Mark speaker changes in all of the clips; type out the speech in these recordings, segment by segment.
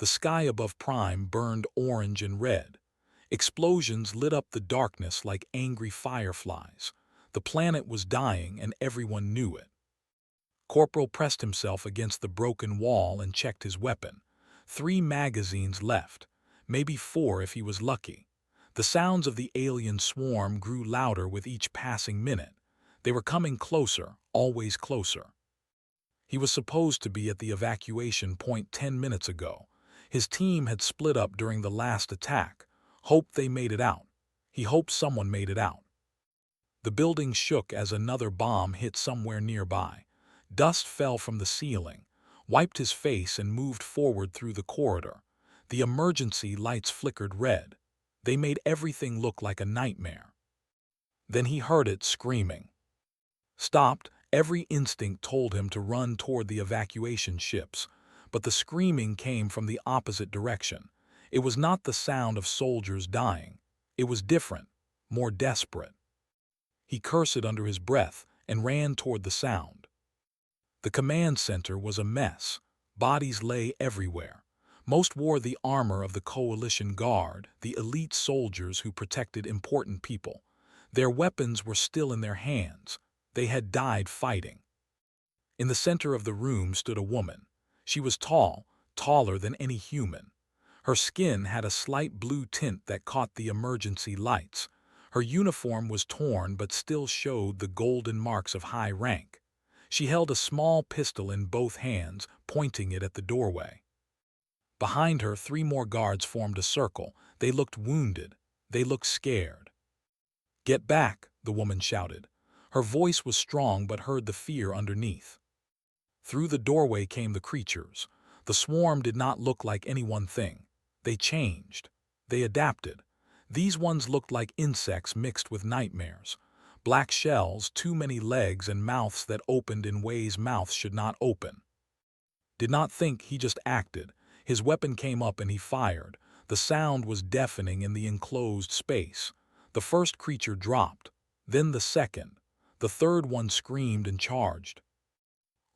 Speaker 1: The sky above Prime burned orange and red. Explosions lit up the darkness like angry fireflies. The planet was dying and everyone knew it. Corporal pressed himself against the broken wall and checked his weapon. 3 magazines left, maybe 4 if he was lucky. The sounds of the alien swarm grew louder with each passing minute. They were coming closer, always closer. He was supposed to be at the evacuation point 10 minutes ago. His team had split up during the last attack. Hoped they made it out. He hoped someone made it out. The building shook as another bomb hit somewhere nearby. Dust fell from the ceiling, wiped his face and moved forward through the corridor. The emergency lights flickered red. They made everything look like a nightmare. Then he heard it screaming. Stopped, every instinct told him to run toward the evacuation ships, but the screaming came from the opposite direction. It was not the sound of soldiers dying. It was different, more desperate. He cursed under his breath and ran toward the sound. The command center was a mess. Bodies lay everywhere. Most wore the armor of the Coalition Guard, the elite soldiers who protected important people. Their weapons were still in their hands. They had died fighting. In the center of the room stood a woman. She was tall, taller than any human. Her skin had a slight blue tint that caught the emergency lights. Her uniform was torn but still showed the golden marks of high rank. She held a small pistol in both hands, pointing it at the doorway. Behind her, 3 more guards formed a circle. They looked wounded. They looked scared. "Get back," the woman shouted. Her voice was strong but heard the fear underneath. Through the doorway came the creatures. The swarm did not look like any one thing. They changed. They adapted. These ones looked like insects mixed with nightmares. Black shells, too many legs and mouths that opened in ways mouths should not open. Did not think, he just acted. His weapon came up and he fired. The sound was deafening in the enclosed space. The first creature dropped. Then the second. The third one screamed and charged.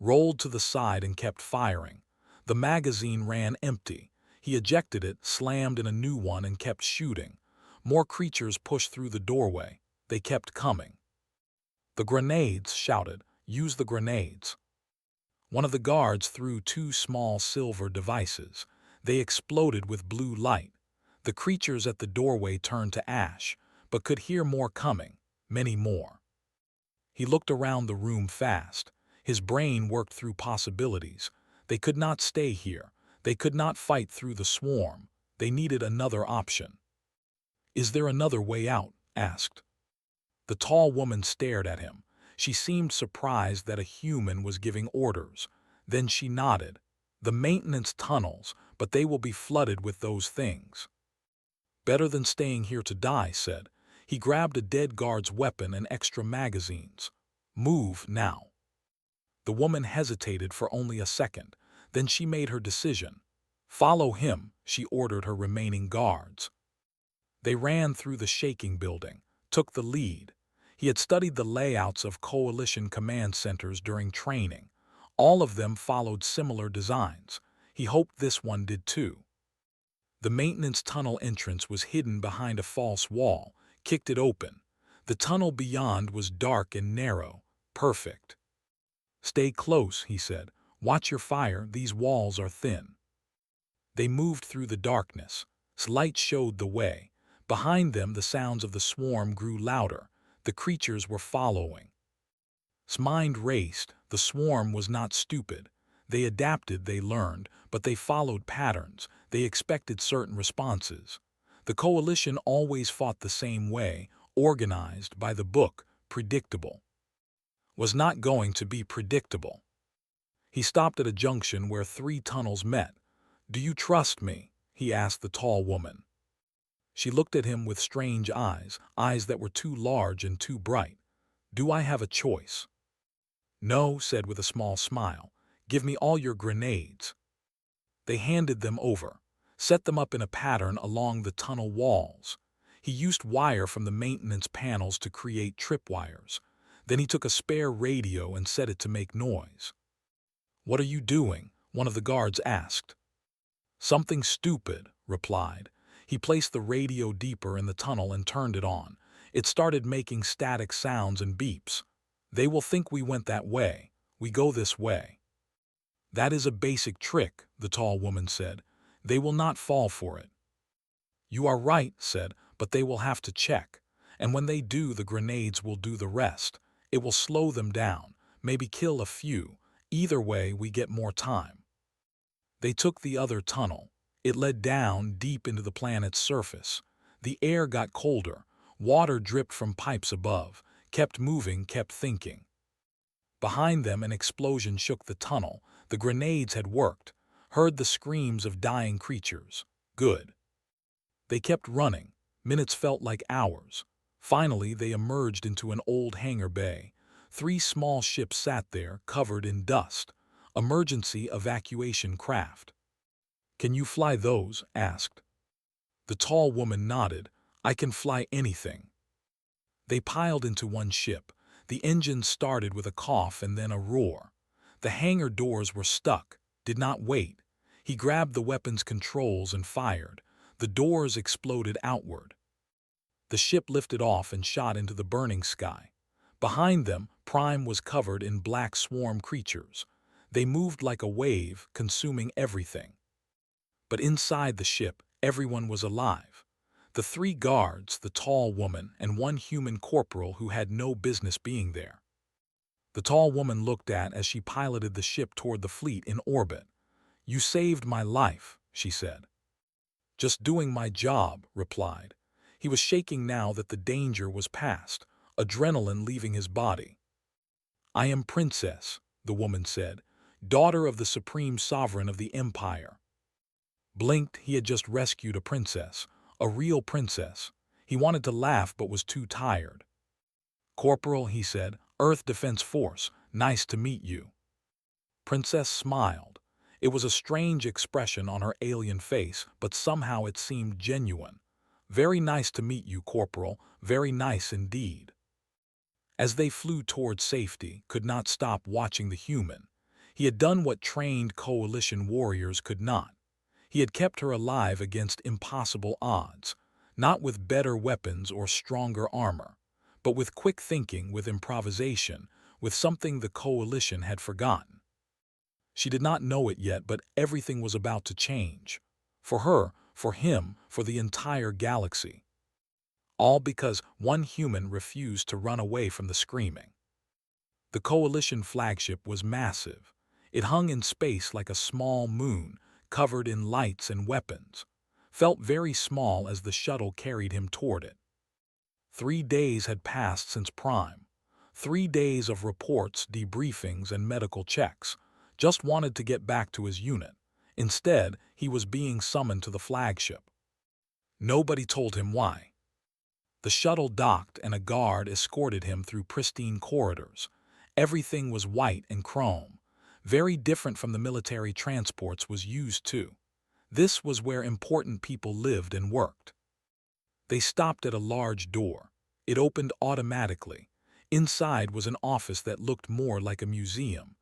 Speaker 1: Rolled to the side and kept firing. The magazine ran empty. He ejected it, slammed in a new one and kept shooting. More creatures pushed through the doorway. They kept coming. "The grenades," shouted. "Use the grenades." One of the guards threw 2 small silver devices. They exploded with blue light. The creatures at the doorway turned to ash, but could hear more coming, many more. He looked around the room fast. His brain worked through possibilities. They could not stay here. They could not fight through the swarm. They needed another option. "Is there another way out?" asked. The tall woman stared at him. She seemed surprised that a human was giving orders. Then she nodded. "The maintenance tunnels, but they will be flooded with those things." "Better than staying here to die," said. He grabbed a dead guard's weapon and extra magazines. "Move now." The woman hesitated for only a second. Then she made her decision. "Follow him," she ordered her remaining guards. They ran through the shaking building, took the lead. He had studied the layouts of coalition command centers during training. All of them followed similar designs. He hoped this one did too. The maintenance tunnel entrance was hidden behind a false wall, kicked it open. The tunnel beyond was dark and narrow, perfect. "Stay close," he said. "Watch your fire, these walls are thin." They moved through the darkness. Light showed the way. Behind them the sounds of the swarm grew louder. The creatures were following. His mind raced. The swarm was not stupid. They adapted, they learned, but they followed patterns. They expected certain responses. The coalition always fought the same way, organized, by the book, predictable. Was not going to be predictable. He stopped at a junction where 3 tunnels met. "Do you trust me?" he asked the tall woman. She looked at him with strange eyes, eyes that were too large and too bright. "Do I have a choice?" "No," said with a small smile. "Give me all your grenades." They handed them over, set them up in a pattern along the tunnel walls. He used wire from the maintenance panels to create tripwires. Then he took a spare radio and set it to make noise. "What are you doing?" one of the guards asked. Something stupid, replied. He placed the radio deeper in the tunnel and turned it on. It started making static sounds and beeps. They will think we went that way. We go this way. That is a basic trick, the tall woman said. They will not fall for it. You are right, said, but they will have to check. And when they do, the grenades will do the rest. It will slow them down, maybe kill a few. Either way, we get more time. They took the other tunnel. It led down deep into the planet's surface. The air got colder. Water dripped from pipes above. Kept moving, kept thinking. Behind them, an explosion shook the tunnel. The grenades had worked. Heard the screams of dying creatures. Good. They kept running. Minutes felt like hours. Finally, they emerged into an old hangar bay. 3 small ships sat there, covered in dust. Emergency evacuation craft. Can you fly those? Asked. The tall woman nodded. I can fly anything. They piled into one ship. The engine started with a cough and then a roar. The hangar doors were stuck, did not wait. He grabbed the weapon's controls and fired. The doors exploded outward. The ship lifted off and shot into the burning sky. Behind them, Prime was covered in black swarm creatures. They moved like a wave, consuming everything. But inside the ship, everyone was alive. The 3 guards, the tall woman, and 1 human corporal who had no business being there. The tall woman looked at as she piloted the ship toward the fleet in orbit. You saved my life, she said. Just doing my job, replied. He was shaking now that the danger was past, adrenaline leaving his body. I am Princess, the woman said, daughter of the supreme sovereign of the empire. Blinked, he had just rescued a princess, a real princess. He wanted to laugh but was too tired. Corporal, he said, Earth Defense Force, nice to meet you. Princess smiled. It was a strange expression on her alien face, but somehow it seemed genuine. Very nice to meet you, Corporal, very nice indeed. As they flew toward safety, could not stop watching the human. He had done what trained coalition warriors could not. He had kept her alive against impossible odds, not with better weapons or stronger armor, but with quick thinking, with improvisation, with something the coalition had forgotten. She did not know it yet, but everything was about to change. For her, for him, for the entire galaxy. All because one human refused to run away from the screaming. The coalition flagship was massive. It hung in space like a small moon, covered in lights and weapons. Felt very small as the shuttle carried him toward it. 3 days had passed since Prime. 3 days of reports, debriefings, and medical checks. Just wanted to get back to his unit. Instead, he was being summoned to the flagship. Nobody told him why. The shuttle docked and a guard escorted him through pristine corridors. Everything was white and chrome. Very different from the military transports was used to. This was where important people lived and worked. They stopped at a large door. It opened automatically. Inside was an office that looked more like a museum.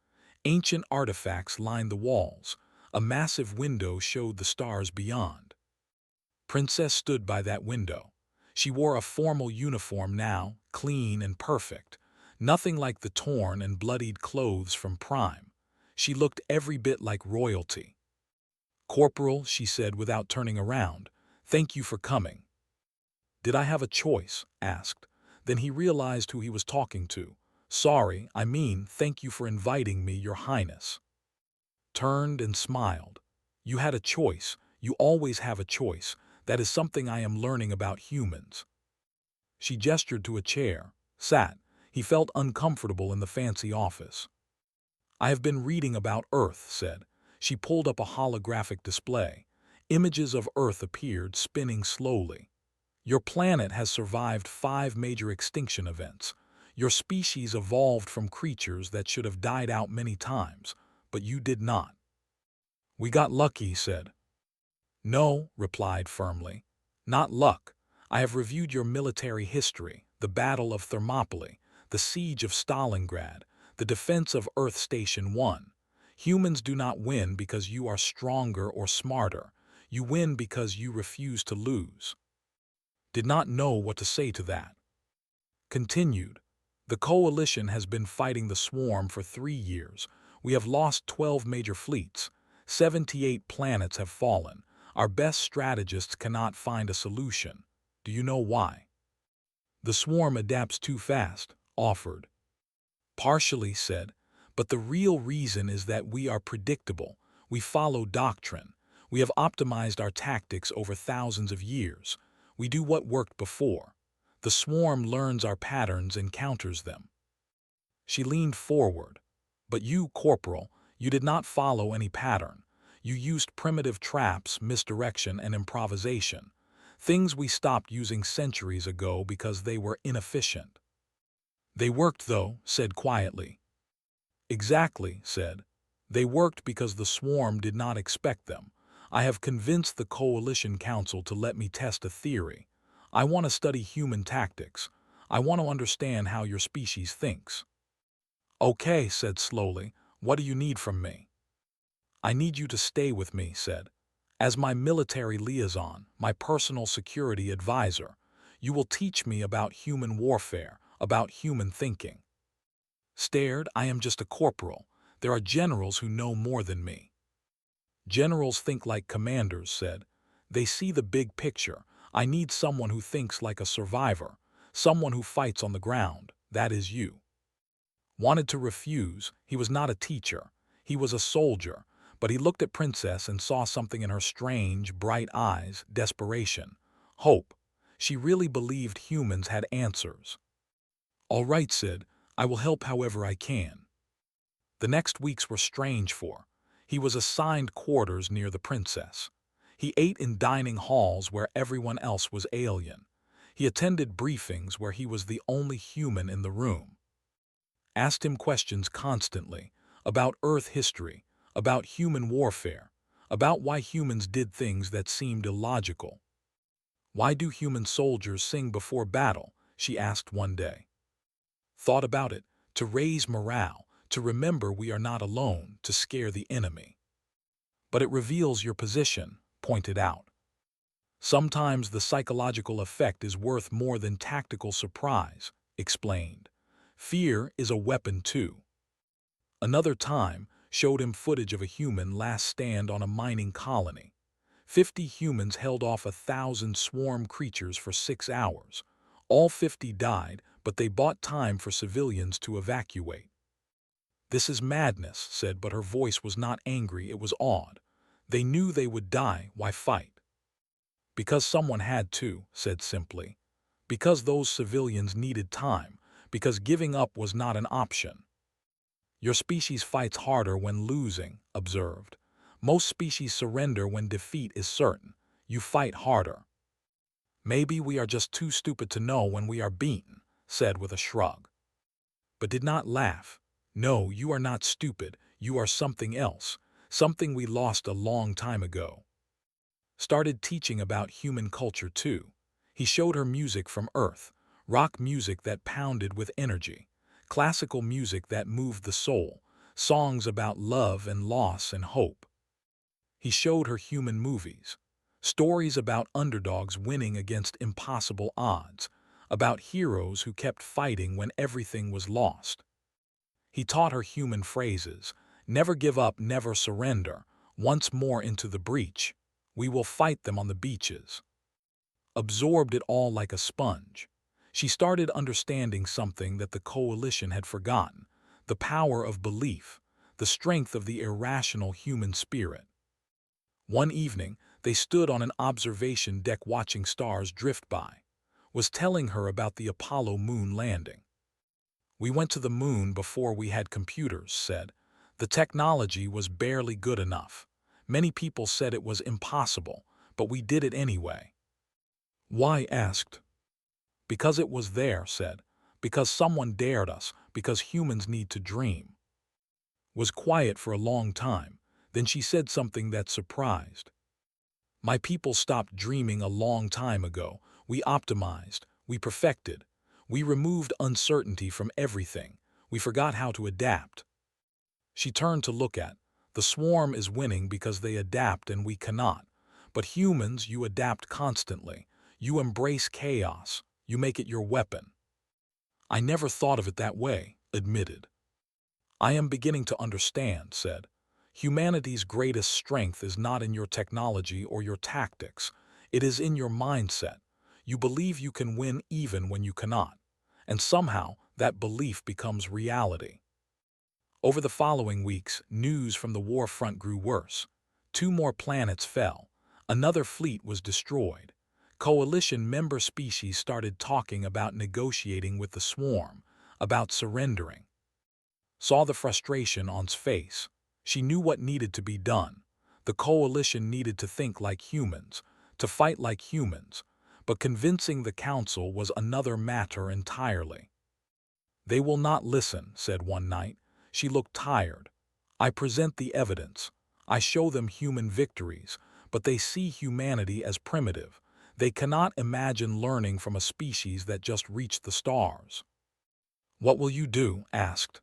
Speaker 1: Ancient artifacts lined the walls. A massive window showed the stars beyond. Princess stood by that window. She wore a formal uniform now, clean and perfect. Nothing like the torn and bloodied clothes from Prime. She looked every bit like royalty. Corporal, she said without turning around, thank you for coming. Did I have a choice? Asked. Then he realized who he was talking to. Sorry, I mean, thank you for inviting me, Your Highness. Turned and smiled. You had a choice. You always have a choice. That is something I am learning about humans. She gestured to a chair, sat. He felt uncomfortable in the fancy office. I have been reading about Earth, said. She pulled up a holographic display. Images of Earth appeared, spinning slowly. Your planet has survived 5 major extinction events. Your species evolved from creatures that should have died out many times, but you did not. We got lucky, said. No, replied firmly. Not luck. I have reviewed your military history, the Battle of Thermopylae, the Siege of Stalingrad, the defense of Earth Station 1. Humans do not win because you are stronger or smarter. You win because you refuse to lose. Did not know what to say to that. Continued. The coalition has been fighting the swarm for 3 years. We have lost 12 major fleets. 78 planets have fallen. Our best strategists cannot find a solution. Do you know why? The swarm adapts too fast, offered. Partially, said, but the real reason is that we are predictable. We follow doctrine. We have optimized our tactics over thousands of years. We do what worked before. The swarm learns our patterns and counters them. She leaned forward. But you, Corporal, you did not follow any pattern. You used primitive traps, misdirection, and improvisation. Things we stopped using centuries ago because they were inefficient. They worked, though, said quietly. Exactly, said. They worked because the swarm did not expect them. I have convinced the Coalition Council to let me test a theory. I want to study human tactics. I want to understand how your species thinks. Okay, said slowly. What do you need from me? I need you to stay with me, said. As my military liaison, my personal security advisor, you will teach me about human warfare, about human thinking. Stared, I am just a corporal. There are generals who know more than me. Generals think like commanders, said. They see the big picture. I need someone who thinks like a survivor, someone who fights on the ground. That is you. Wanted to refuse. He was not a teacher. He was a soldier. But he looked at Princess and saw something in her strange, bright eyes, desperation, hope. She really believed humans had answers. All right, Sid, I will help however I can. The next weeks were strange for. He was assigned quarters near the princess. He ate in dining halls where everyone else was alien. He attended briefings where he was the only human in the room. Asked him questions constantly about Earth history, about human warfare, about why humans did things that seemed illogical. Why do human soldiers sing before battle? She asked one day. Thought about it, to raise morale, to remember we are not alone, to scare the enemy. But it reveals your position, pointed out. Sometimes the psychological effect is worth more than tactical surprise, explained. Fear is a weapon too. Another time showed him footage of a human last stand on a mining colony. 50 humans held off 1,000 swarm creatures for 6 hours. All 50 died, but they bought time for civilians to evacuate. This is madness, said, but her voice was not angry, it was awed. They knew they would die, why fight? Because someone had to, said simply. Because those civilians needed time, because giving up was not an option. Your species fights harder when losing, observed. Most species surrender when defeat is certain. You fight harder. Maybe we are just too stupid to know when we are beaten, said with a shrug. But did not laugh. No, you are not stupid. You are something else, something we lost a long time ago. Started teaching about human culture too. He showed her music from Earth, rock music that pounded with energy, classical music that moved the soul, songs about love and loss and hope. He showed her human movies, stories about underdogs winning against impossible odds, about heroes who kept fighting when everything was lost. He taught her human phrases, never give up, never surrender, once more into the breach. We will fight them on the beaches. Absorbed it all like a sponge. She started understanding something that the coalition had forgotten, the power of belief, the strength of the irrational human spirit. One evening, they stood on an observation deck watching stars drift by. Was telling her about the Apollo moon landing. We went to the moon before we had computers, said. The technology was barely good enough. Many people said it was impossible, but we did it anyway. Why? Asked. Because it was there, said. Because someone dared us, because humans need to dream. Was quiet for a long time, then she said something that surprised. My people stopped dreaming a long time ago. We optimized, we perfected. We removed uncertainty from everything. We forgot how to adapt. She turned to look at, The swarm is winning because they adapt and we cannot. But humans, you adapt constantly. You embrace chaos. You make it your weapon. I never thought of it that way, admitted. I am beginning to understand, said. Humanity's greatest strength is not in your technology or your tactics. It is in your mindset. You believe you can win even when you cannot. And somehow, that belief becomes reality. Over the following weeks, news from the war front grew worse. 2 more planets fell. Another fleet was destroyed. Coalition member species started talking about negotiating with the swarm, about surrendering. Saw the frustration on his face. She knew what needed to be done. The coalition needed to think like humans, to fight like humans, but convincing the council was another matter entirely. They will not listen, said one night. She looked tired. I present the evidence. I show them human victories, but they see humanity as primitive. They cannot imagine learning from a species that just reached the stars. What will you do? Asked.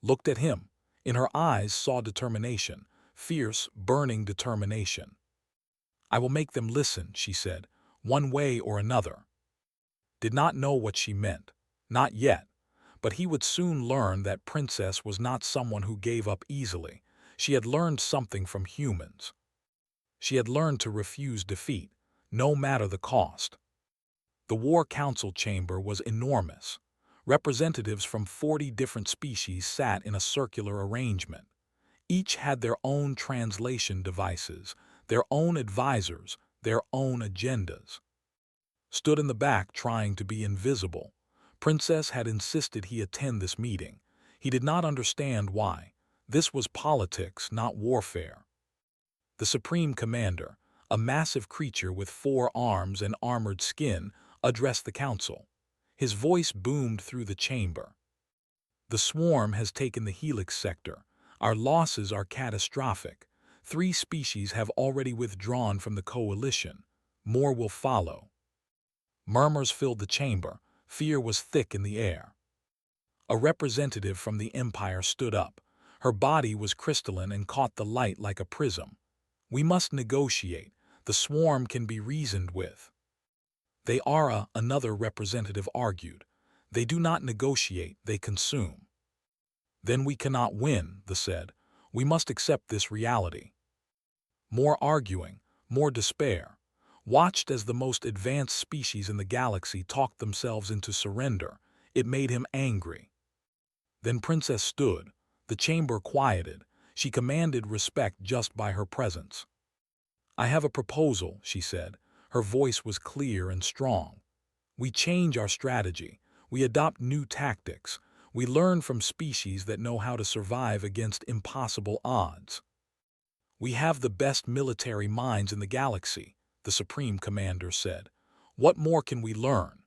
Speaker 1: Looked at him. In her eyes saw determination, fierce, burning determination. I will make them listen, she said, one way or another. Did not know what she meant. Not yet. But he would soon learn that Princess was not someone who gave up easily. She had learned something from humans. She had learned to refuse defeat, no matter the cost. The War Council chamber was enormous. Representatives from 40 different species sat in a circular arrangement. Each had their own translation devices, their own advisors, their own agendas. Stood in the back trying to be invisible. Princess had insisted he attend this meeting. He did not understand why. This was politics, not warfare. The Supreme Commander, a massive creature with 4 arms and armored skin, addressed the council. His voice boomed through the chamber. The swarm has taken the Helix sector. Our losses are catastrophic. 3 species have already withdrawn from the coalition. More will follow. Murmurs filled the chamber. Fear was thick in the air. A representative from the Empire stood up. Her body was crystalline and caught the light like a prism. We must negotiate. The swarm can be reasoned with. They are another representative argued. They do not negotiate, they consume. Then we cannot win, the said. We must accept this reality. More arguing, more despair. Watched as the most advanced species in the galaxy talked themselves into surrender. It made him angry. Then Princess stood. The chamber quieted. She commanded respect just by her presence. I have a proposal, she said. Her voice was clear and strong. We change our strategy. We adopt new tactics. We learn from species that know how to survive against impossible odds. We have the best military minds in the galaxy, the Supreme Commander said. What more can we learn?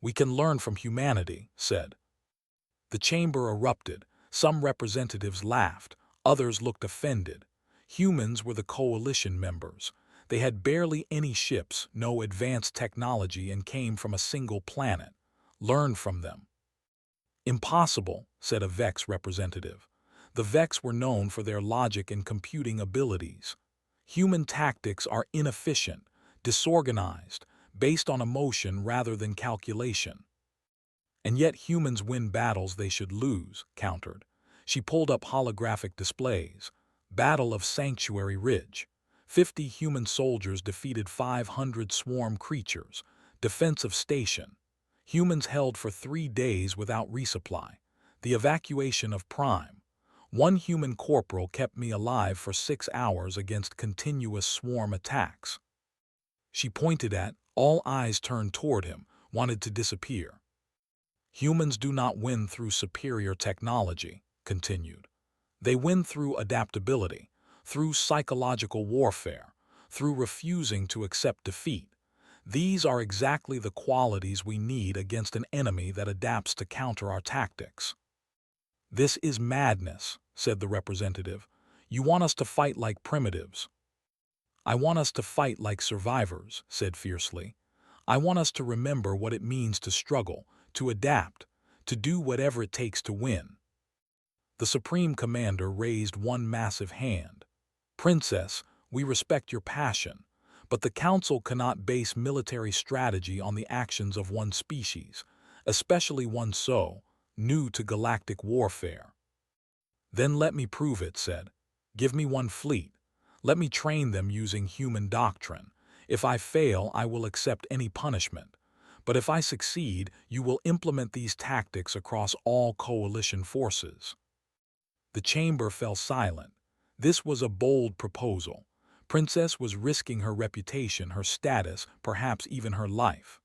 Speaker 1: We can learn from humanity, said. The chamber erupted. Some representatives laughed. Others looked offended. Humans were the coalition members. They had barely any ships, no advanced technology, and came from a single planet. Learn from them. Impossible, said a Vex representative. The Vex were known for their logic and computing abilities. Human tactics are inefficient, disorganized, based on emotion rather than calculation. And yet humans win battles they should lose, countered. She pulled up holographic displays. Battle of Sanctuary Ridge. 50 human soldiers defeated 500 swarm creatures. Defense of Station. Humans held for 3 days without resupply. The evacuation of Prime. 1 human corporal kept me alive for 6 hours against continuous swarm attacks. She pointed at, all eyes turned toward him, wanted to disappear. Humans do not win through superior technology, continued. They win through adaptability, through psychological warfare, through refusing to accept defeat. These are exactly the qualities we need against an enemy that adapts to counter our tactics. This is madness, said the representative. You want us to fight like primitives. I want us to fight like survivors, said fiercely. I want us to remember what it means to struggle, to adapt, to do whatever it takes to win. The Supreme Commander raised one massive hand. Princess, we respect your passion, but the Council cannot base military strategy on the actions of one species, especially one so new to galactic warfare. Then let me prove it, said. Give me one fleet. Let me train them using human doctrine. If I fail, I will accept any punishment. But if I succeed, you will implement these tactics across all coalition forces. The chamber fell silent. This was a bold proposal. Princess was risking her reputation, her status, perhaps even her life.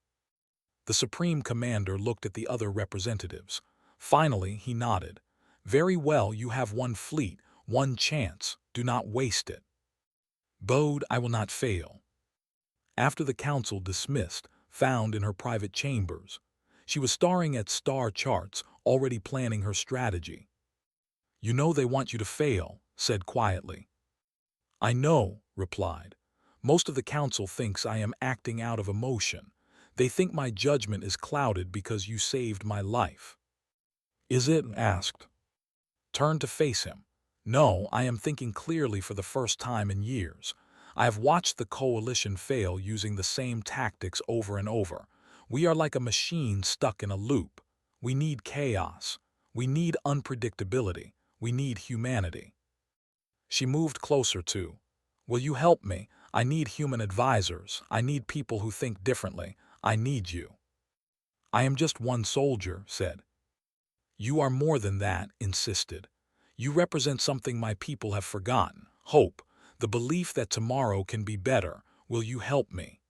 Speaker 1: The Supreme Commander looked at the other representatives. Finally, he nodded. Very well, you have one fleet, one chance. Do not waste it. Bode, I will not fail. After the council dismissed, found in her private chambers, she was staring at star charts, already planning her strategy. You know they want you to fail, said quietly. I know, replied. Most of the council thinks I am acting out of emotion. They think my judgment is clouded because you saved my life. Is it? Asked. Turned to face him. No, I am thinking clearly for the first time in years. I have watched the coalition fail using the same tactics over and over. We are like a machine stuck in a loop. We need chaos. We need unpredictability. We need humanity. She moved closer to. Will you help me? I need human advisors. I need people who think differently. I need you. I am just one soldier, said. You are more than that, insisted. You represent something my people have forgotten. Hope, the belief that tomorrow can be better. Will you help me?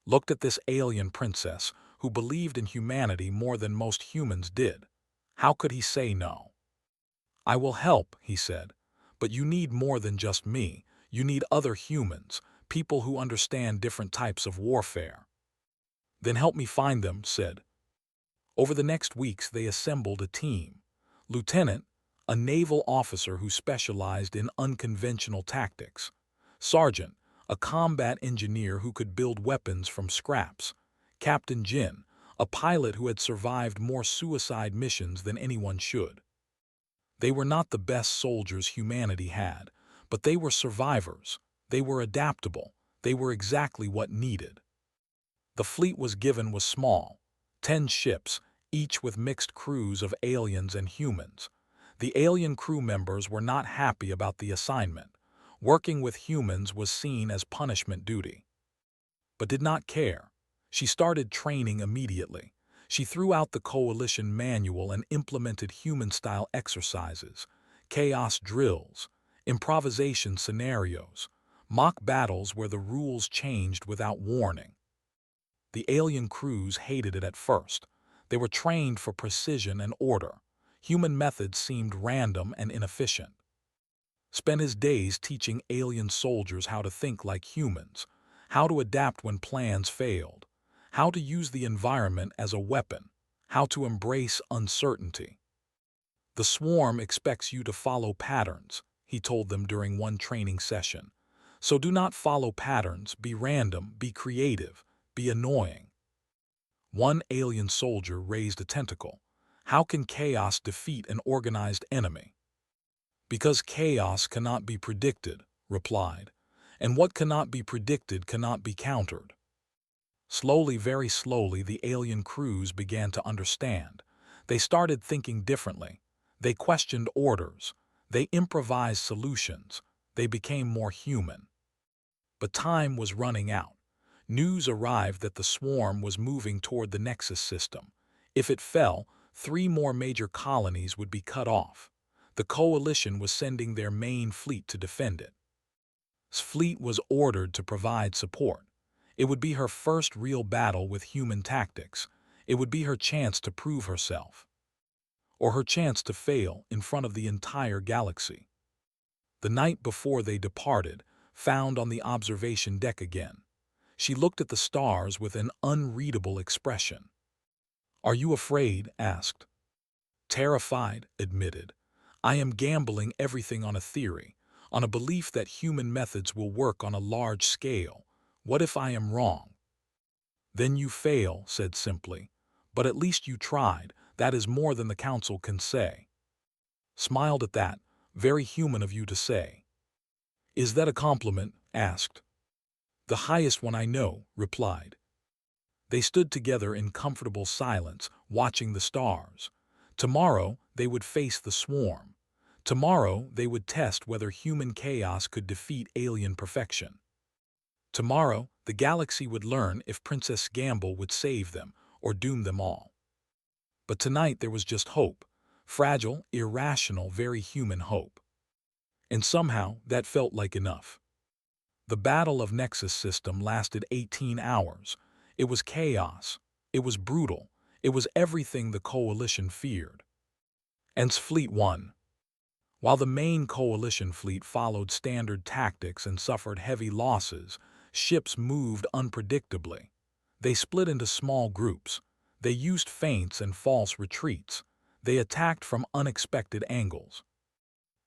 Speaker 1: Looked at this alien princess who believed in humanity more than most humans did. How could he say no? I will help, he said. But you need more than just me. You need other humans, people who understand different types of warfare. Then help me find them, said. Over the next weeks, they assembled a team. Lieutenant, a naval officer who specialized in unconventional tactics. Sergeant, a combat engineer who could build weapons from scraps. Captain Jin, a pilot who had survived more suicide missions than anyone should. They were not the best soldiers humanity had, but they were survivors. They were adaptable. They were exactly what needed. The fleet was small, 10 ships, each with mixed crews of aliens and humans. The alien crew members were not happy about the assignment. Working with humans was seen as punishment duty. But did not care. She started training immediately. She threw out the coalition manual and implemented human-style exercises, chaos drills, improvisation scenarios, mock battles where the rules changed without warning. The alien crews hated it at first. They were trained for precision and order. Human methods seemed random and inefficient. Spent his days teaching alien soldiers how to think like humans, how to adapt when plans failed, how to use the environment as a weapon, how to embrace uncertainty. The swarm expects you to follow patterns, he told them during one training session. So do not follow patterns, be random, be creative, be annoying. One alien soldier raised a tentacle. How can chaos defeat an organized enemy? Because chaos cannot be predicted, replied, and what cannot be predicted cannot be countered. Slowly, very slowly, the alien crews began to understand. They started thinking differently. They questioned orders. They improvised solutions. They became more human. But time was running out. News arrived that the swarm was moving toward the Nexus system. If it fell, 3 more major colonies would be cut off. The coalition was sending their main fleet to defend it. This fleet was ordered to provide support. It would be her first real battle with human tactics. It would be her chance to prove herself. Or her chance to fail in front of the entire galaxy. The night before they departed, found on the observation deck again. She looked at the stars with an unreadable expression. Are you afraid? Asked. Terrified, admitted. I am gambling everything on a theory, on a belief that human methods will work on a large scale. What if I am wrong? Then you fail, said simply. But at least you tried. That is more than the council can say. smiled at that. Very human of you to say. Is that a compliment? Asked. The highest one I know, replied. They stood together in comfortable silence, watching the stars. Tomorrow they would face the swarm. Tomorrow they would test whether human chaos could defeat alien perfection. Tomorrow the galaxy would learn if Princess Gamble would save them or doom them all. But tonight there was just hope. Fragile, irrational, very human hope. And somehow that felt like enough. The Battle of Nexus System lasted 18 hours. It was chaos. It was brutal. It was everything the Coalition feared. And Fleet won. While the main Coalition fleet followed standard tactics and suffered heavy losses, ships moved unpredictably. They split into small groups. They used feints and false retreats. They attacked from unexpected angles.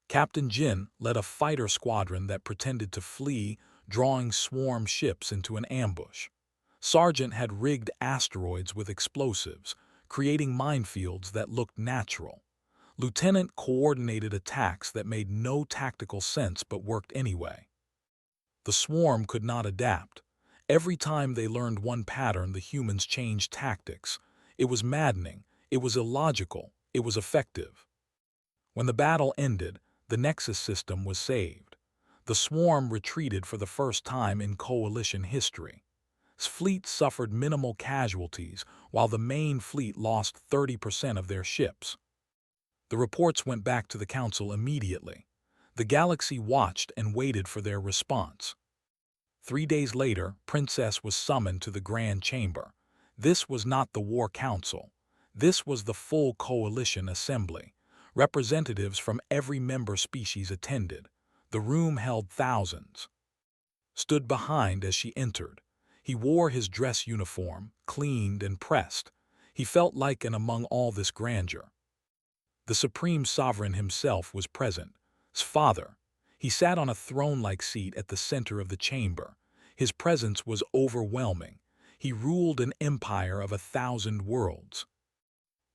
Speaker 1: Captain Jin led a fighter squadron that pretended to flee, drawing swarm ships into an ambush. Sergeant had rigged asteroids with explosives, creating minefields that looked natural. Lieutenant coordinated attacks that made no tactical sense but worked anyway. The swarm could not adapt. Every time they learned one pattern, the humans changed tactics. It was maddening. It was illogical. It was effective. When the battle ended, the Nexus system was saved. The swarm retreated for the first time in Coalition history. Its fleet suffered minimal casualties, while the main fleet lost 30% of their ships. The reports went back to the Council immediately. The galaxy watched and waited for their response. 3 days later, Princess was summoned to the Grand Chamber. This was not the War Council. This was the full Coalition Assembly. Representatives from every member species attended. The room held thousands. Stood behind as she entered. He wore his dress uniform, cleaned and pressed. He felt like an among all this grandeur. The Supreme Sovereign himself was present. His father. He sat on a throne-like seat at the center of the chamber. His presence was overwhelming. He ruled an empire of 1,000 worlds.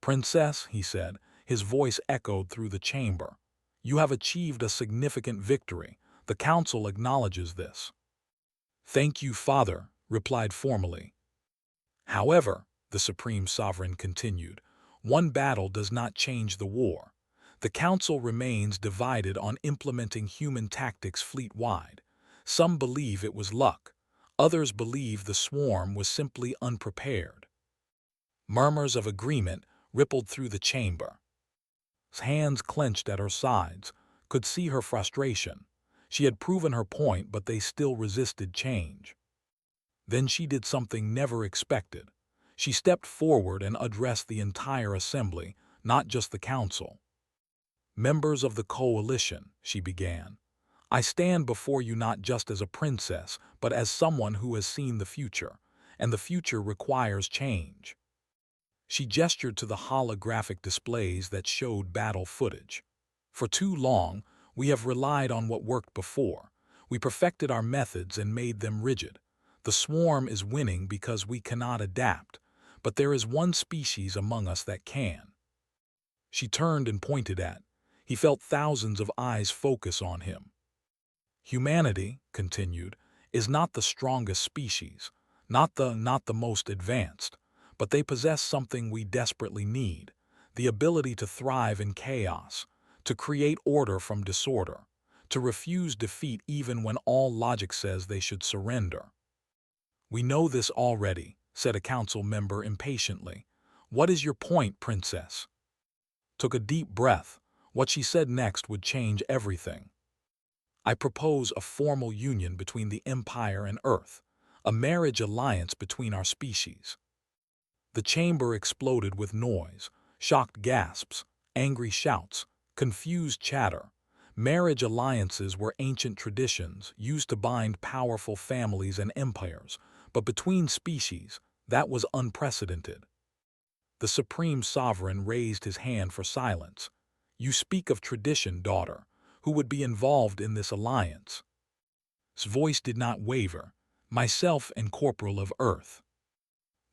Speaker 1: Princess, he said, his voice echoed through the chamber. You have achieved a significant victory. The Council acknowledges this. Thank you, Father, replied formally. However, the Supreme Sovereign continued, one battle does not change the war. The Council remains divided on implementing human tactics fleet-wide. Some believe it was luck. Others believe the swarm was simply unprepared. Murmurs of agreement rippled through the chamber. His hands clenched at her sides, could see her frustration. She had proven her point, but they still resisted change. Then she did something never expected. She stepped forward and addressed the entire assembly, not just the council. Members of the coalition, she began. I stand before you not just as a princess, but as someone who has seen the future, and the future requires change. She gestured to the holographic displays that showed battle footage. For too long, we have relied on what worked before. We perfected our methods and made them rigid. The swarm is winning because we cannot adapt, but there is one species among us that can. She turned and pointed at. He felt thousands of eyes focus on him. Humanity, continued, is not the strongest species, not the most advanced, but they possess something we desperately need, the ability to thrive in chaos, to create order from disorder, to refuse defeat even when all logic says they should surrender. We know this already, said a council member impatiently. What is your point, Princess? Took a deep breath. What she said next would change everything. I propose a formal union between the Empire and Earth, a marriage alliance between our species. The chamber exploded with noise, shocked gasps, angry shouts, confused chatter. Marriage alliances were ancient traditions used to bind powerful families and empires, but between species, that was unprecedented. The Supreme Sovereign raised his hand for silence. You speak of tradition, daughter. Who would be involved in this alliance? His voice did not waver. Myself and Corporal of Earth.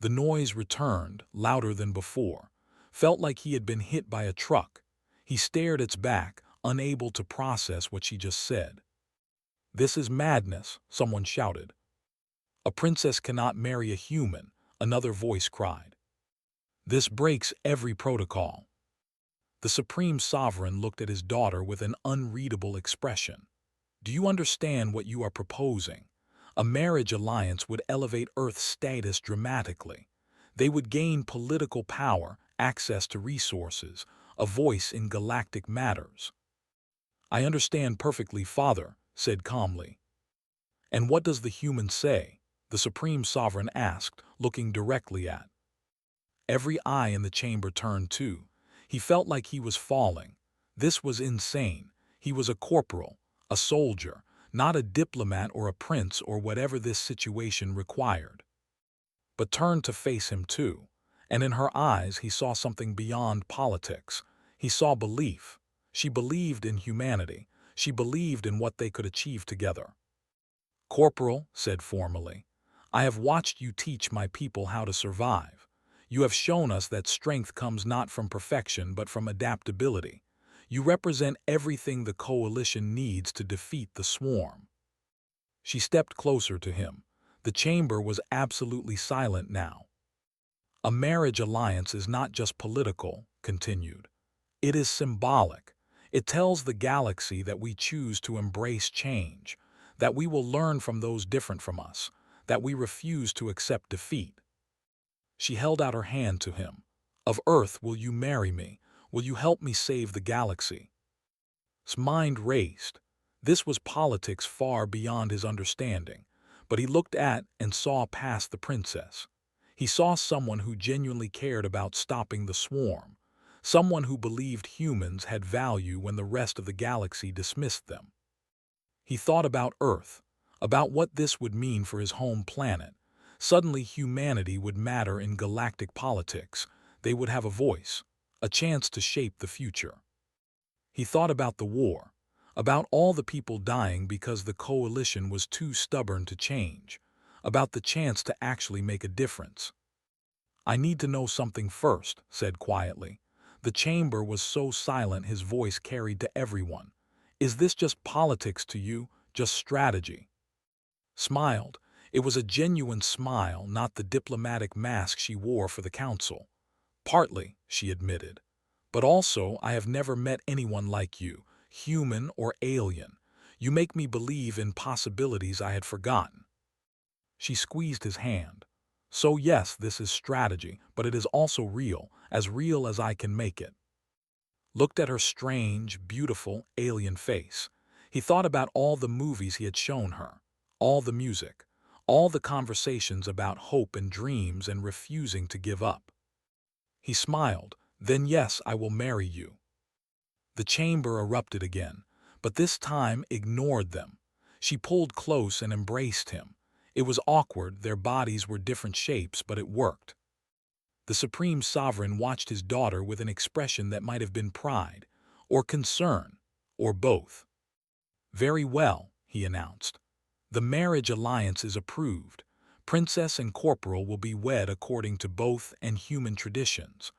Speaker 1: The noise returned, louder than before. Felt like he had been hit by a truck. He stared its back, unable to process what she just said. "This is madness," someone shouted. "A princess cannot marry a human," another voice cried. "This breaks every protocol." The Supreme Sovereign looked at his daughter with an unreadable expression. "Do you understand what you are proposing? A marriage alliance would elevate Earth's status dramatically. They would gain political power, access to resources, a voice in galactic matters." "I understand perfectly, Father," said calmly. "And what does the human say?" the Supreme Sovereign asked, looking directly at. Every eye in the chamber turned too. He felt like he was falling. This was insane. He was a corporal, a soldier, not a diplomat or a prince or whatever this situation required. But turned to face him too, and in her eyes he saw something beyond politics. He saw belief. She believed in humanity. She believed in what they could achieve together. "Corporal," said formally, "I have watched you teach my people how to survive. You have shown us that strength comes not from perfection but from adaptability. You represent everything the coalition needs to defeat the swarm." She stepped closer to him. The chamber was absolutely silent now. "A marriage alliance is not just political," continued. "It is symbolic. It tells the galaxy that we choose to embrace change, that we will learn from those different from us, that we refuse to accept defeat." She held out her hand to him. "Of Earth, will you marry me? Will you help me save the galaxy?" His mind raced. This was politics far beyond his understanding, but he looked at and saw past the princess. He saw someone who genuinely cared about stopping the swarm, someone who believed humans had value when the rest of the galaxy dismissed them. He thought about Earth, about what this would mean for his home planet. Suddenly humanity would matter in galactic politics. They would have a voice, a chance to shape the future. He thought about the war, about all the people dying because the coalition was too stubborn to change, about the chance to actually make a difference. "I need to know something first," said quietly. The chamber was so silent his voice carried to everyone. "Is this just politics to you, just strategy?" Smiled. It was a genuine smile, not the diplomatic mask she wore for the council. "Partly," she admitted. "But also, I have never met anyone like you, human or alien. You make me believe in possibilities I had forgotten." She squeezed his hand. "So yes, this is strategy, but it is also real as I can make it." Looked at her strange, beautiful, alien face. He thought about all the movies he had shown her, all the music, all the conversations about hope and dreams and refusing to give up. He smiled. "Then yes, I will marry you." The chamber erupted again, but this time ignored them. She pulled close and embraced him. It was awkward, their bodies were different shapes, but it worked. The Supreme Sovereign watched his daughter with an expression that might have been pride, or concern, or both. "Very well," he announced. "The marriage alliance is approved. Princess and Corporal will be wed according to both and human traditions.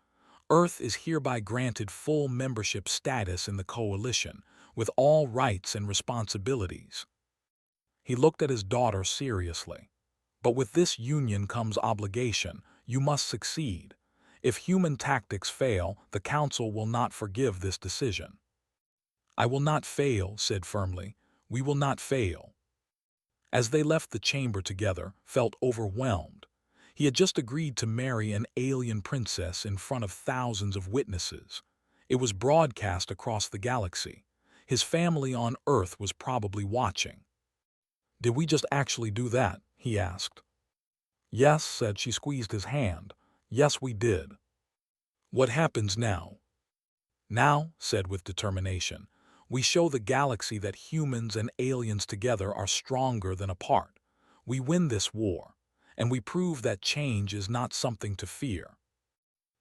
Speaker 1: Earth is hereby granted full membership status in the coalition, with all rights and responsibilities." He looked at his daughter seriously. "But with this union comes obligation. You must succeed. If human tactics fail, the Council will not forgive this decision." "I will not fail," said firmly. "We will not fail." As they left the chamber together, felt overwhelmed. He had just agreed to marry an alien princess in front of thousands of witnesses. It was broadcast across the galaxy. His family on Earth was probably watching. "Did we just actually do that?" he asked. "Yes," said she, squeezed his hand. "Yes, we did." "What happens now?" "Now," said with determination, "we show the galaxy that humans and aliens together are stronger than apart. We win this war, and we prove that change is not something to fear."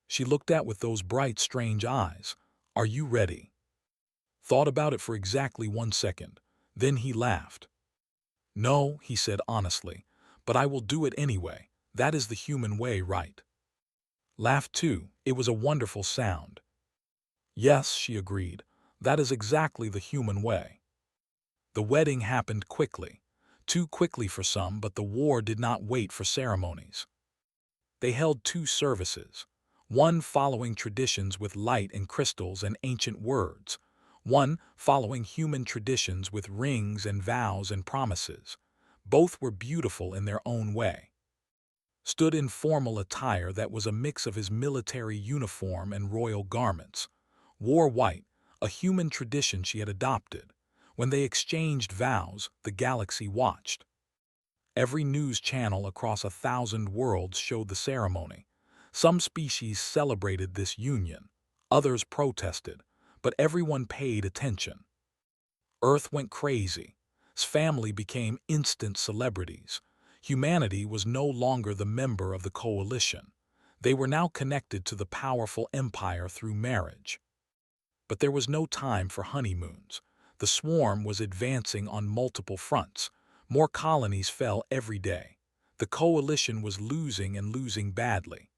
Speaker 1: She looked at with those bright, strange eyes. "Are you ready?" Thought about it for exactly 1 second. Then he laughed. "No," he said honestly, "but I will do it anyway. That is the human way, right?" Laughed too. It was a wonderful sound. Yes, she agreed. That is exactly the human way. The wedding happened quickly. Too quickly for some, but the war did not wait for ceremonies. They held two services, one following traditions with light and crystals and ancient words, one following human traditions with rings and vows and promises. Both were beautiful in their own way. Stood in formal attire that was a mix of his military uniform and royal garments. Wore white, a human tradition she had adopted. When they exchanged vows, the galaxy watched. Every news channel across 1,000 worlds showed the ceremony. Some species celebrated this union, others protested, but everyone paid attention. Earth went crazy. Its family became instant celebrities. Humanity was no longer the member of the coalition. They were now connected to the powerful empire through marriage. But there was no time for honeymoons. The swarm was advancing on multiple fronts. More colonies fell every day. The coalition was losing and losing badly.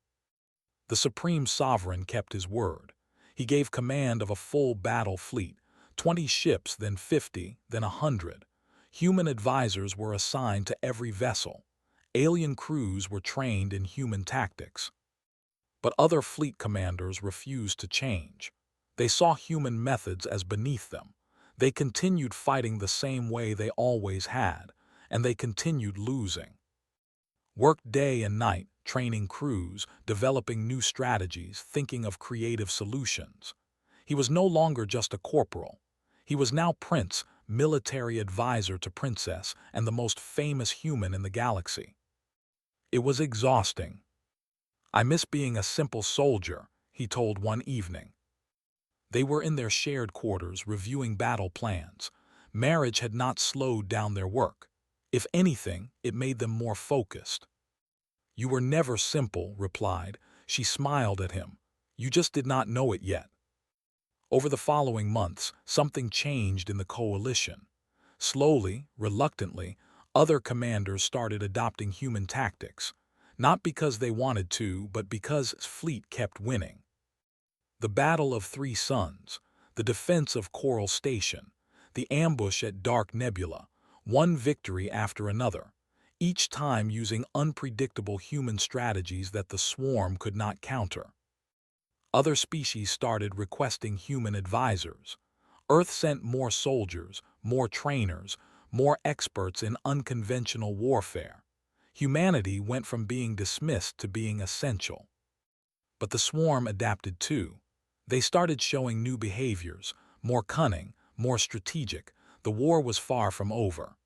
Speaker 1: The Supreme Sovereign kept his word. He gave command of a full battle fleet, 20 ships, then 50, then 100. Human advisors were assigned to every vessel. Alien crews were trained in human tactics. But other fleet commanders refused to change. They saw human methods as beneath them. They continued fighting the same way they always had, and they continued losing. Worked day and night, training crews, developing new strategies, thinking of creative solutions. He was no longer just a corporal. He was now prince, military advisor to princess, and the most famous human in the galaxy. It was exhausting. "I miss being a simple soldier," he told one evening. They were in their shared quarters reviewing battle plans. Marriage had not slowed down their work. If anything, it made them more focused. "You were never simple," replied. She smiled at him. "You just did not know it yet." Over the following months, something changed in the coalition. Slowly, reluctantly, other commanders started adopting human tactics. Not because they wanted to, but because his fleet kept winning. The Battle of Three Suns, the defense of Coral Station, the ambush at Dark Nebula, one victory after another, each time using unpredictable human strategies that the swarm could not counter. Other species started requesting human advisors. Earth sent more soldiers, more trainers, more experts in unconventional warfare. Humanity went from being dismissed to being essential. But the swarm adapted too. They started showing new behaviors, more cunning, more strategic. The war was far from over.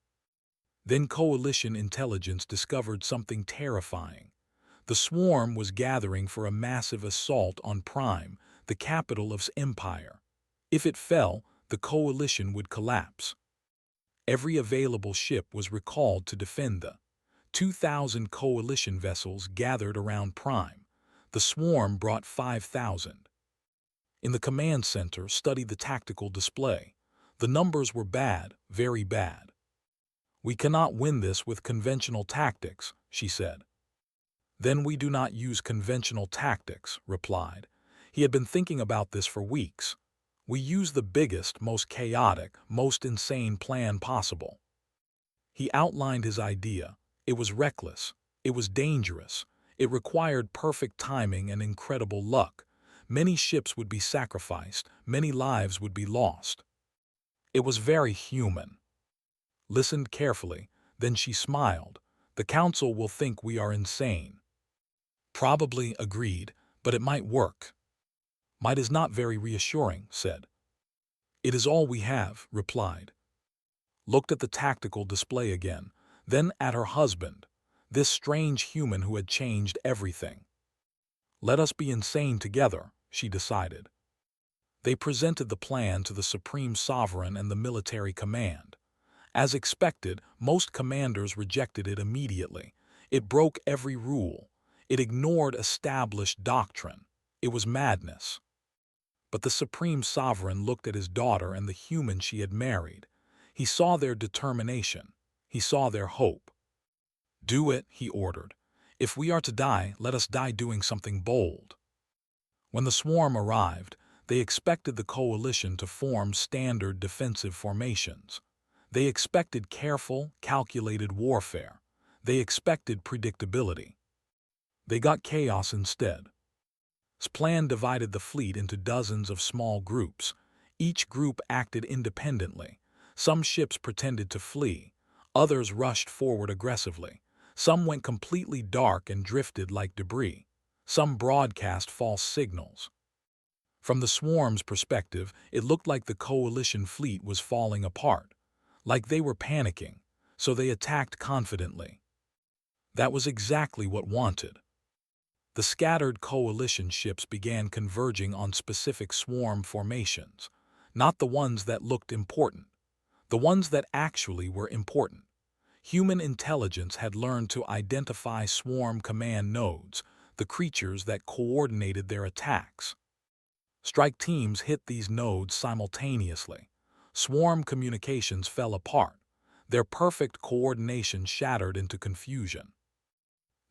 Speaker 1: Then coalition intelligence discovered something terrifying. The swarm was gathering for a massive assault on Prime, the capital of its empire. If it fell, the coalition would collapse. Every available ship was recalled to defend the 2,000 coalition vessels gathered around Prime. The swarm brought 5,000. In the command center, studied the tactical display. The numbers were bad, very bad. "We cannot win this with conventional tactics," she said. "Then we do not use conventional tactics," replied. He had been thinking about this for weeks. "We use the biggest, most chaotic, most insane plan possible." He outlined his idea. It was reckless. It was dangerous. It required perfect timing and incredible luck. Many ships would be sacrificed. Many lives would be lost. It was very human. Listened carefully, then she smiled. "The council will think we are insane." "Probably," agreed, "but it might work." "Might is not very reassuring," said. "It is all we have," replied. Looked at the tactical display again, then at her husband, this strange human who had changed everything. "Let us be insane together," she decided. They presented the plan to the Supreme Sovereign and the military command. As expected, most commanders rejected it immediately. It broke every rule. It ignored established doctrine. It was madness. But the Supreme Sovereign looked at his daughter and the human she had married. He saw their determination. He saw their hope. "Do it," he ordered. "If we are to die, let us die doing something bold." When the swarm arrived, They expected the coalition to form standard defensive formations. They expected careful, calculated warfare. They expected predictability. They got chaos instead. His plan divided the fleet into dozens of small groups. Each group acted independently. Some ships pretended to flee. Others rushed forward aggressively. Some went completely dark and drifted like debris. Some broadcast false signals. From the swarm's perspective, it looked like the coalition fleet was falling apart, like they were panicking, so they attacked confidently. That was exactly what wanted. The scattered coalition ships began converging on specific swarm formations, not the ones that looked important, the ones that actually were important. Human intelligence had learned to identify swarm command nodes, the creatures that coordinated their attacks. Strike teams hit these nodes simultaneously. Swarm communications fell apart. Their perfect coordination shattered into confusion.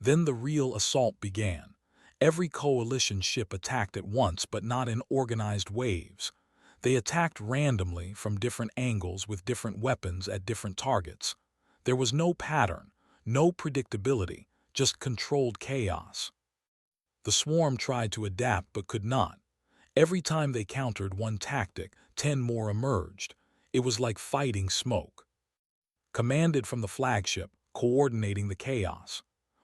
Speaker 1: Then the real assault began. Every coalition ship attacked at once, but not in organized waves. They attacked randomly from different angles with different weapons at different targets. There was no pattern, no predictability, just controlled chaos. The swarm tried to adapt but could not. Every time they countered one tactic, 10 more emerged. It was like fighting smoke. Commanded from the flagship, coordinating the chaos,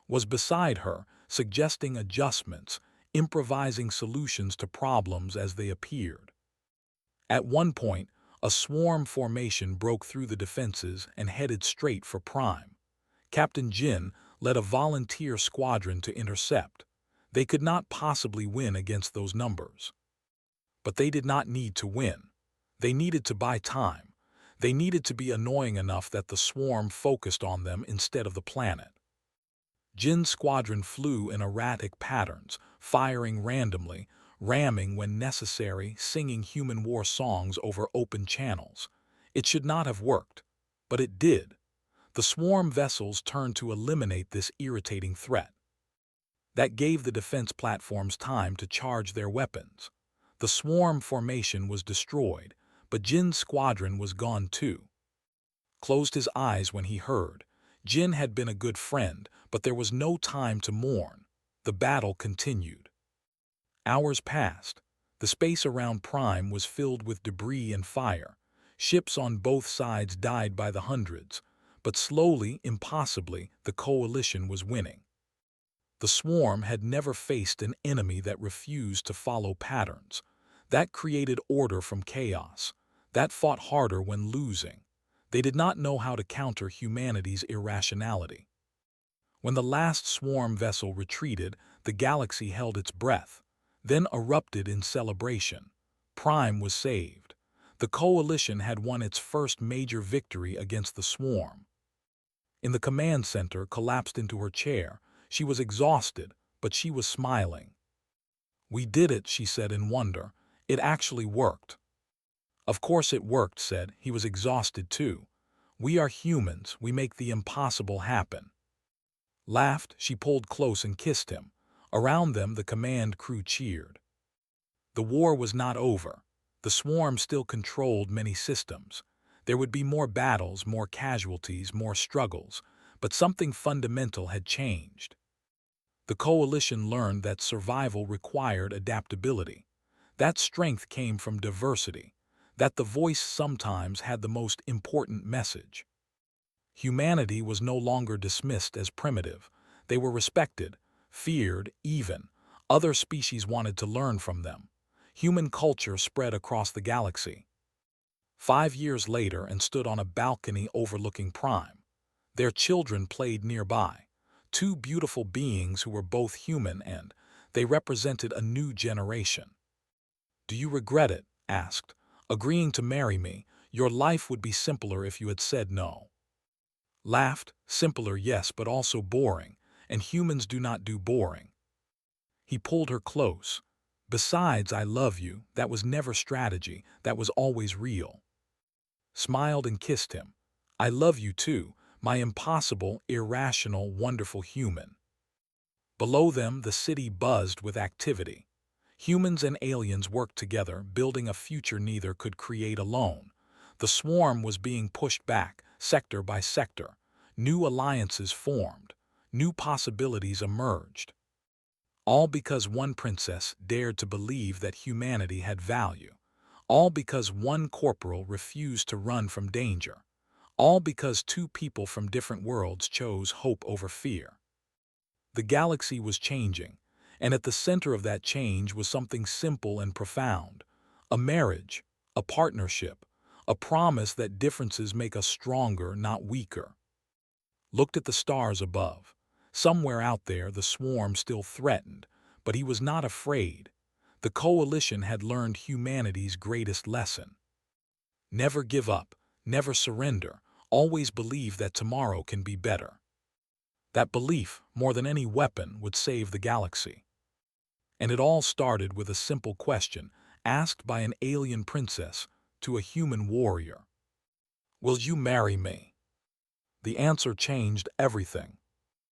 Speaker 1: was beside her, suggesting adjustments, improvising solutions to problems as they appeared. At one point, a swarm formation broke through the defenses and headed straight for Prime. Captain Jin led a volunteer squadron to intercept. They could not possibly win against those numbers. But they did not need to win. They needed to buy time. They needed to be annoying enough that the swarm focused on them instead of the planet. Jin's squadron flew in erratic patterns, firing randomly, ramming when necessary, singing human war songs over open channels. It should not have worked, but it did. The swarm vessels turned to eliminate this irritating threat. That gave the defense platforms time to charge their weapons. The swarm formation was destroyed, but Jin's squadron was gone too. Closed his eyes when he heard. Jin had been a good friend, but there was no time to mourn. The battle continued. Hours passed. The space around Prime was filled with debris and fire. Ships on both sides died by the hundreds, but slowly, impossibly, the coalition was winning. The swarm had never faced an enemy that refused to follow patterns. That created order from chaos. That fought harder when losing. They did not know how to counter humanity's irrationality. When the last swarm vessel retreated, the galaxy held its breath, then erupted in celebration. Prime was saved. The coalition had won its first major victory against the swarm. In the command center, collapsed into her chair, she was exhausted, but she was smiling. "We did it," she said in wonder. "It actually worked." "Of course it worked," said. He was exhausted too. "We are humans, we make the impossible happen." Laughed, she pulled close and kissed him. Around them the command crew cheered. The war was not over. The swarm still controlled many systems. There would be more battles, more casualties, more struggles, but something fundamental had changed. The coalition learned that survival required adaptability. That strength came from diversity, that the voice sometimes had the most important message. Humanity was no longer dismissed as primitive. They were respected, feared, even. Other species wanted to learn from them. Human culture spread across the galaxy. 5 years later, and stood on a balcony overlooking Prime. Their children played nearby. 2 beautiful beings who were both human, and they represented a new generation. "Do you regret it?" asked. "Agreeing to marry me? Your life would be simpler if you had said no." Laughed. "Simpler, yes, but also boring, and humans do not do boring." He pulled her close. "Besides, I love you. That was never strategy. That was always real." Smiled and kissed him. "I love you too, my impossible, irrational, wonderful human." Below them, the city buzzed with activity. Humans and aliens worked together, building a future neither could create alone. The swarm was being pushed back, sector by sector. New alliances formed. New possibilities emerged. All because one princess dared to believe that humanity had value. All because one corporal refused to run from danger. All because two people from different worlds chose hope over fear. The galaxy was changing, and at the center of that change was something simple and profound. A marriage, a partnership, a promise that differences make us stronger, not weaker. Looked at the stars above. Somewhere out there the swarm still threatened, but he was not afraid. The coalition had learned humanity's greatest lesson. Never give up, never surrender, always believe that tomorrow can be better. That belief, more than any weapon, would save the galaxy. And it all started with a simple question, asked by an alien princess to a human warrior. "Will you marry me?" The answer changed everything.